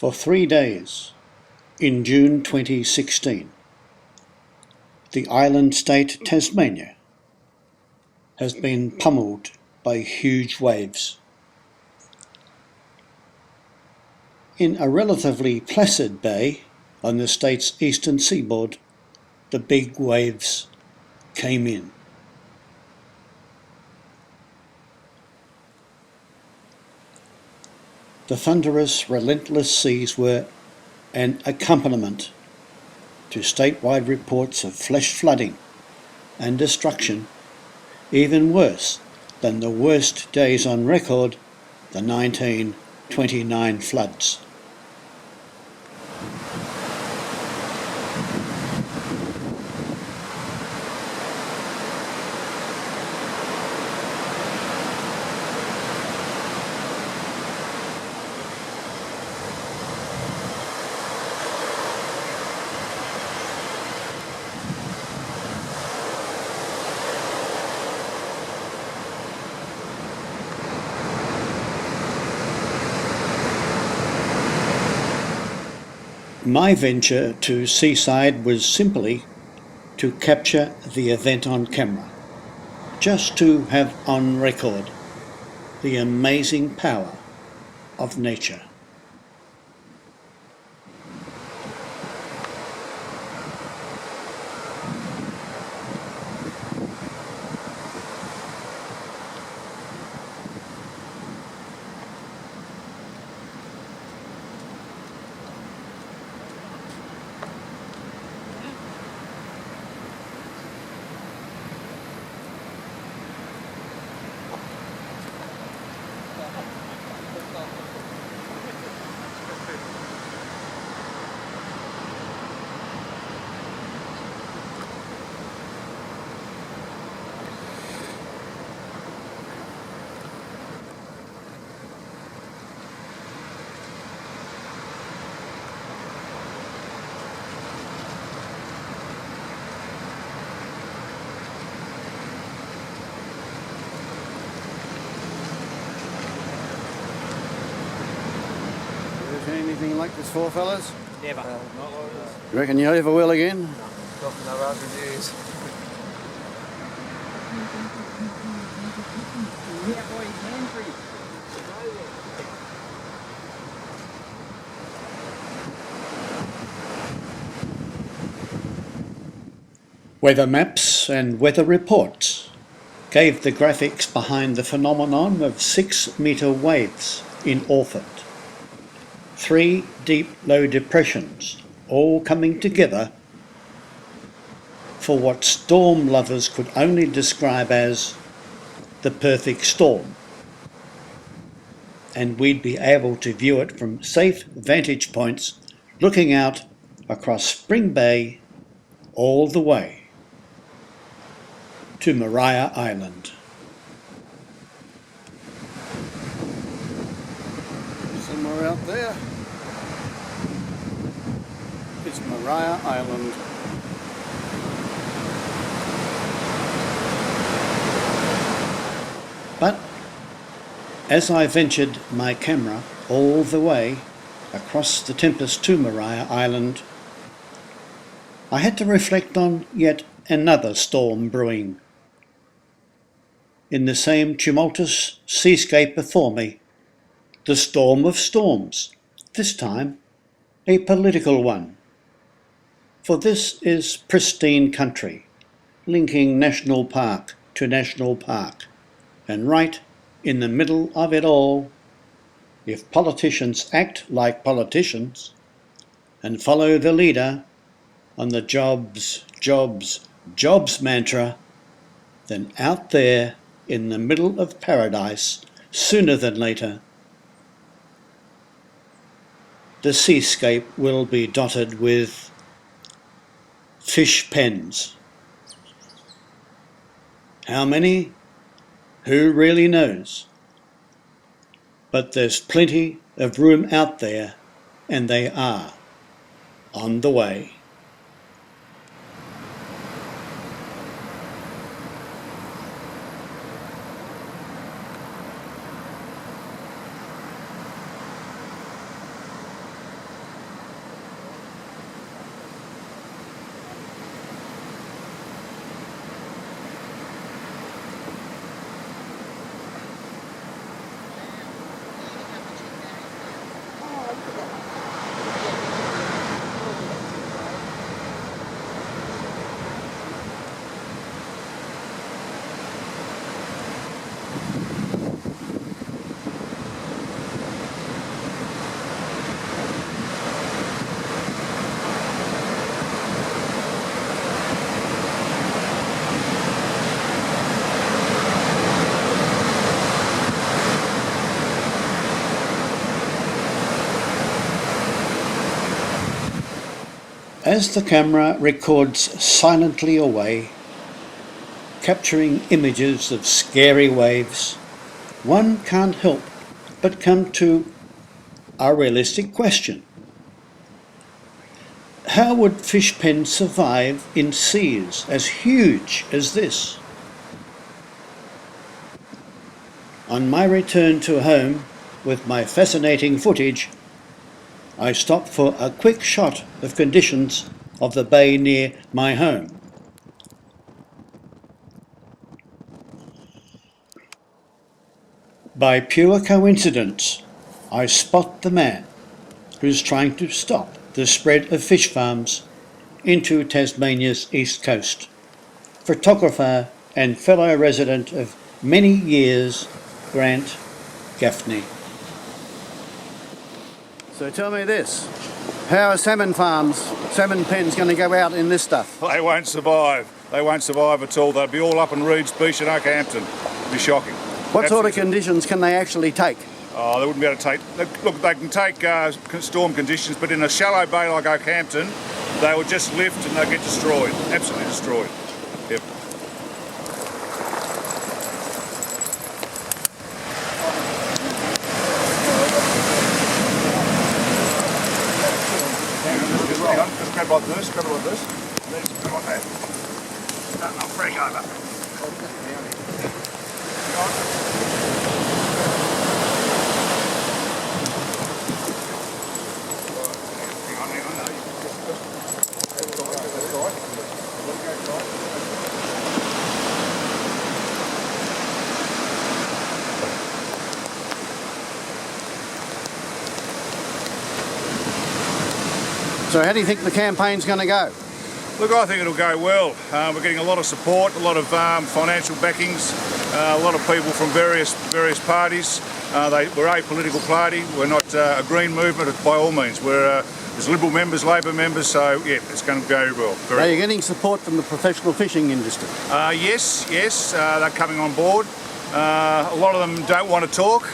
For 3 days in June 2016, the island state Tasmania has been pummeled by huge waves. In a relatively placid bay on the state's eastern seaboard, the big waves came in. The thunderous, relentless seas were an accompaniment to statewide reports of flash flooding and destruction, even worse than the worst days on record, the 1929 floods. My venture to Seaside was simply to capture the event on camera, just to have on record the amazing power of nature. Anything like this for, fellas? Never. Not like this. You reckon you ever will again? Nothing I've had for years. Weather maps and weather reports gave the graphics behind the phenomenon of 6-metre waves in Orford. 3 deep low depressions all coming together for what storm lovers could only describe as the perfect storm. And we'd be able to view it from safe vantage points looking out across Spring Bay all the way to Maria Island. Somewhere out there is Maria Island. But as I ventured my camera all the way across the Tempest to Maria Island, I had to reflect on yet another storm brewing. In the same tumultuous seascape before me, the storm of storms, this time a political one. For this is pristine country, linking national park to national park, and right in the middle of it all, if politicians act like politicians and follow the leader on the jobs, jobs, jobs mantra, then out there in the middle of paradise, sooner than later, the seascape will be dotted with fish pens. How many? Who really knows? But there's plenty of room out there, and they are on the way. As the camera records silently away, capturing images of scary waves, one can't help but come to a realistic question. How would fish pens survive in seas as huge as this? On my return to home with my fascinating footage, I stopped for a quick shot of conditions of the bay near my home. By pure coincidence, I spot the man who's trying to stop the spread of fish farms into Tasmania's east coast. Photographer and fellow resident of many years, Grant Gaffney. So tell me this, how are salmon pens going to go out in this stuff? They won't survive. They won't survive at all. They'll be all up in Reeds Beach and Oakhampton. It'll be shocking. What sort of conditions can they actually take? Oh, they wouldn't be able to take... Look, they can take storm conditions, but in a shallow bay like Oakhampton, they would just lift and they'll get destroyed. Absolutely destroyed. Yep. Hang on, just grab like this, grab it like this. And then just go like that. I'll break over. So how do you think the campaign's going to go? Look, I think it'll go well. We're getting a lot of support, a lot of financial backings, a lot of people from various parties. We're a political party. We're not a green movement by all means. There's Liberal members, Labor members, so yeah, it's going to go well. Are you getting support from the professional fishing industry? Yes, they're coming on board. A lot of them don't want to talk.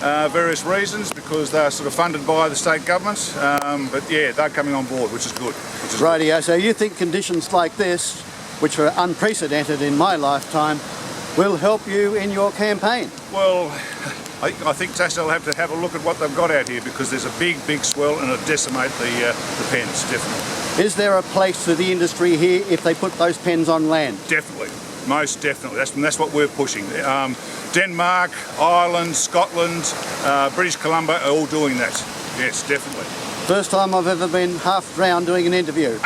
Various reasons, because they're sort of funded by the state government, but yeah, they're coming on board, which is good. Rightio, so you think conditions like this, which were unprecedented in my lifetime, will help you in your campaign? Well, I think Tasdale will have to have a look at what they've got out here, because there's a big swell and it'll decimate the pens, definitely. Is there a place for the industry here if they put those pens on land? Definitely, most definitely. That's what we're pushing. Denmark, Ireland, Scotland, British Columbia are all doing that. Yes, definitely. First time I've ever been half drowned doing an interview.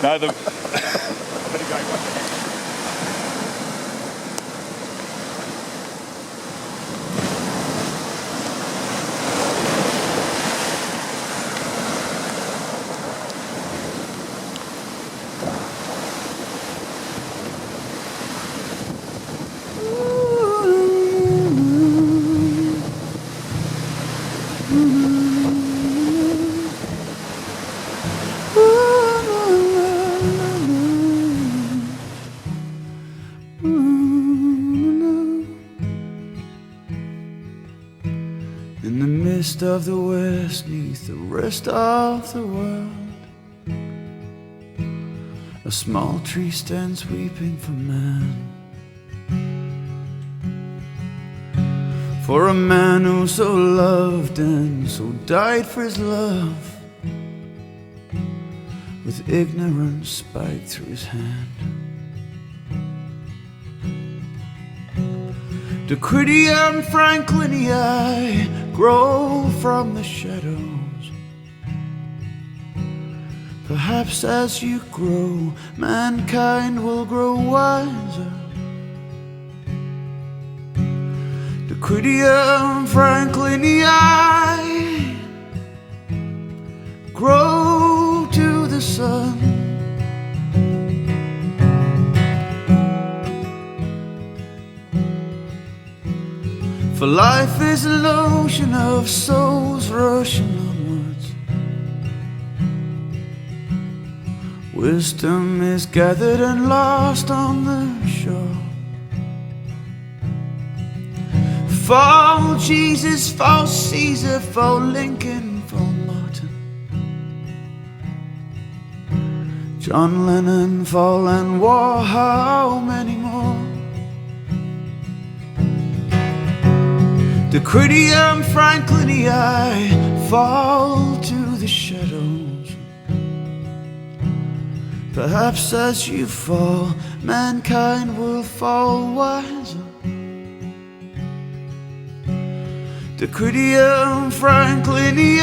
No, In the mist of the west, neath the rest of the world, a small tree stands weeping for man. For a man who so loved and so died for his love, with ignorance spiked through his hand. Dacridia and Franklinii grow from the shadows. Perhaps as you grow, mankind will grow wiser. Dacridia and Franklinii grow to the sun. For life is an ocean of souls rushing onwards. Wisdom is gathered and lost on the shore. Fall Jesus, fall Caesar, fall Lincoln, fall Martin. John Lennon fall and war, how many more? Decrydium Franklini fall to the shadows. Perhaps as you fall, mankind will fall wiser. Decrydium Franklini